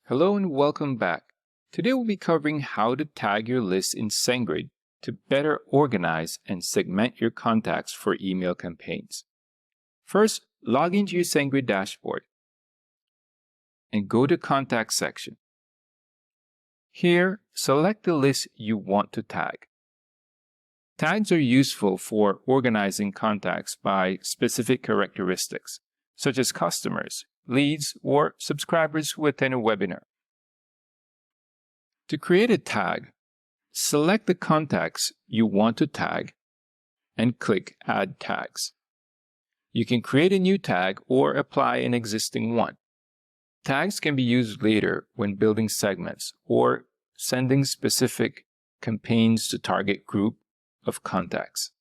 Hello and welcome back. Today we'll be covering how to tag your list in SendGrid to better organize and segment your contacts for email campaigns. First, log into your SendGrid dashboard and go to Contacts section. Here, select the list you want to tag. Tags are useful for organizing contacts by specific characteristics, such as customers, leads, or subscribers who attend a webinar. To create a tag, select the contacts you want to tag and click Add Tags. You can create a new tag or apply an existing one. Tags can be used later when building segments or sending specific campaigns to target group of contacts.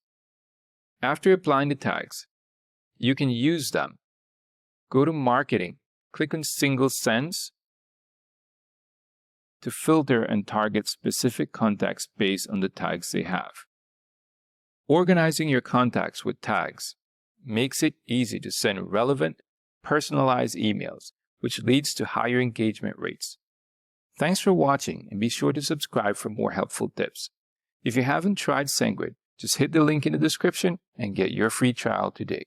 After applying the tags, you can use them. Go to Marketing, click on Single Sends to filter and target specific contacts based on the tags they have. Organizing your contacts with tags makes it easy to send relevant, personalized emails, which leads to higher engagement rates. Thanks for watching, and be sure to subscribe for more helpful tips. If you haven't tried SendGrid, just hit the link in the description and get your free trial today.